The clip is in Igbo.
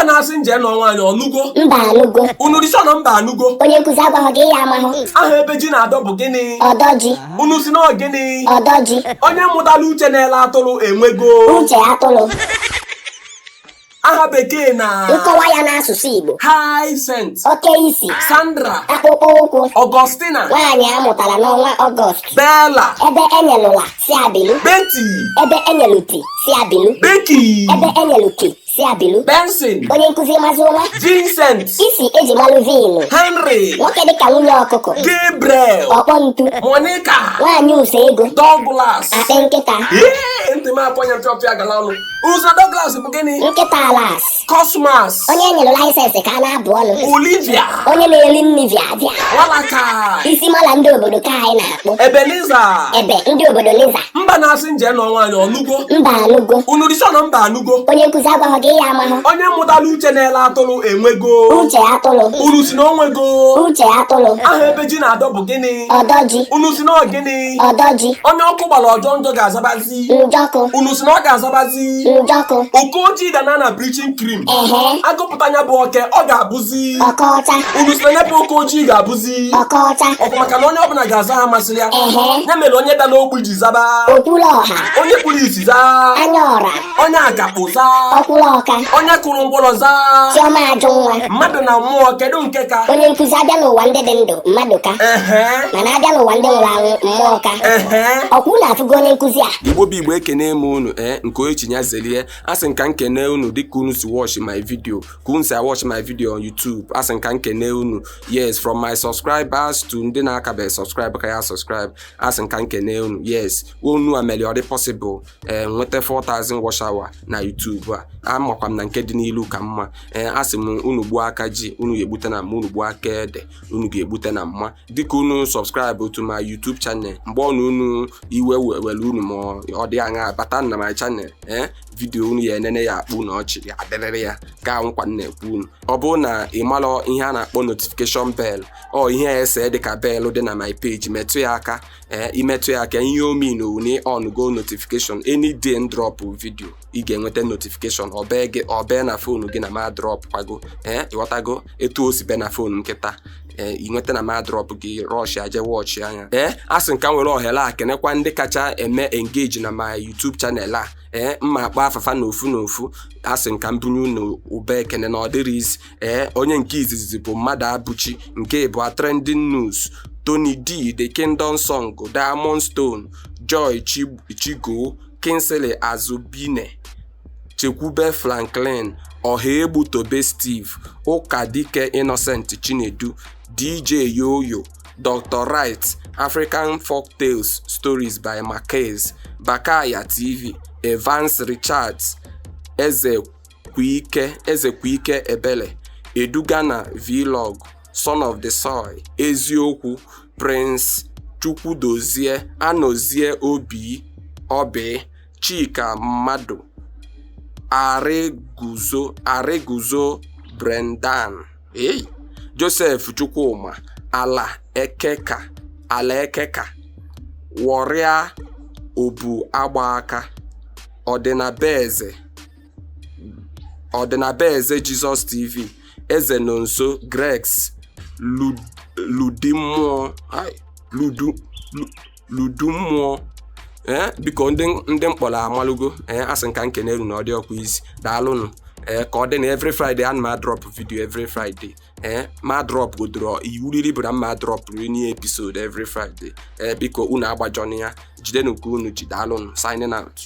mba na-asị nje nọ nwaanyị ọnụgo mba anụgo unu risọ na mba anụgo onye nkụzi agwaghị gị ya amahụ aha ebe ji na-adọ bụ gịnị ọdọji unu si na gịnị ọdọji onye mụtara uche na-ele atụrụ enwego uche atụrụ aha bekee na nkọwa ya n'asụsụ Igbo Hyacinth oke isi Sandra akpụkpọ ụkwụ Augustina nwaanyị a mụtara n'ọnwa Ọgọst Bella ebe enyelụla si abilu Betty ebe enyeluti si abilu Becky ebe enyeluti si abilu Benson onye nkụzi mazi ụma Vincent isi eji malụ vinu Henry nwoke dịka nwunye ọkụkọ Gabriel ọkpọ ntu Monica nwaanyị use ego Douglas akpị nkịta ntị m apọnya mpịọpịa gala ọnụ Usa Douglas bụ gịnị nkịta alas Cosmas onye enyere laịsensị ka a na-abụ ọnụ Olivia onye na-eri nri bịa Walaka isi mala ndị obodo ka anyị na-akpụ Ebenezer ebe ndị obodo liza mba na-asị nje nọ nwaanyị ọnụgo mba anụgo unu risọ na mba anụgo onye nkụzi agwaghị gị ya amahụ onye mụtara uche na-ele atụrụ enwego uche atụrụ unu si na onwego uche atụrụ aha ebe ji na-adọ bụ gịnị ọdọji unu si na gịnị ọdọji onye ọkụ gbara ọjọọ njọ ga-azabazi njọkụ unu si na ọ ga-azabazi njọkụ oke ojii dana na bleaching cream ehe agụpụta nya bụ oke ọ ga-abụzi ọkọọcha unu si na nyebe oke ojii ga-abụzi ọkọọcha ọkụ maka na onye ọbụla ga-aza ha masịrị ya ehe ya mere onye dara ogbi ji zaba okwulu ọha onye kpuru isi zaa anya ọra onye agakpụ zaa ọkwụrụ ọka onye kụrụ ngwọrọ zaa chiọma ajụ nwa mmadụ na mmụọ kedu nke ka onye nkụzi abịa n'ụwa ndị dị ndụ mmadụ ka ehe mana abịa n'ụwa ndị nwụrụ anwụ mmụọ ka ehe ọkwụ na-afụgo onye nkụzi a Igbo bụ Igbo ekene m unu nke ochinya zelie asị nka nkene unu dịka unu si watch my video ka unu si watch my video on YouTube asị nka nkene unu yes from my subscribers to ndị na-akabe subscribe ka ya subscribe asị nka nkene unu yes unu ameli ọ dị possible nweta 4000 watch hour na YouTube a amakwa m na nke dị n'ilu ka mma asị m unu gbuo aka ji unu ga-egbute na mma unu gbuo aka ede unu ga-egbute na mma dịka unu subscribe to my YouTube channel mgbe unu iwe welu unu ma ọ dị anya bata na my channel video unu ya enene ya akpụ na ọchị ya adịrịrị ya ga nkwa na-ekwu unu ọ bụrụ na ị malụ ihe a na-akpọ notification bell ọ ihe ese dịka bell dị na my page metụ ya aka imetụ ya aka ihe omi na owune on go notification any day drop video ị ga-enweta notification ọbee na fonu gị na ma drop kwago ịghọtago etu o si be na fonu nkịta ị nweta na ma drop gị rush aje watch anya asị nka nwere ohere a kenekwa ndị kacha eme engage na my YouTube channel a mma akpa afafa na ofu asị nka mbunye unu ube ekene na ọdịrịzi onye nke izizi bụ mmadụ abụchi nke bụ trending news Tony D, The Kingdom Song, Diamond Stone, Joy Chigo, Kingsley Azubine, Chekwube Franklin, Ohegbu Tobe Steve, Ụkadike Innocent Chinedu, DJ Yoyo, Dr. Wright, African Folktales Stories by Marquez, Bakaya TV, Evans Richards, Eze Kwike Ebele, Edugana Vlog, Son of the Soil, Eziokwu, Prince Chukwudozie, Anozie Obi, Chika Mmadụ, Areguzo Brendan, Joseph Chukwuma, Ala Ekeka, Warrior Obu Agbaka, Ọdịnabeze Jesus TV, Eze Nonso Gregs, Ludumụọ biko ndị mkpọrọ amalụgo asị nka nkeneru na ọ dị ọkwa isi daalụnụ ka ọ dị na every Friday ana ma drop video every Friday ma drop godoro iwu riri bụ na ma drop any episode every Friday biko unu agbajọnụ ya jidenu nke unu ji daalụnụ signing out.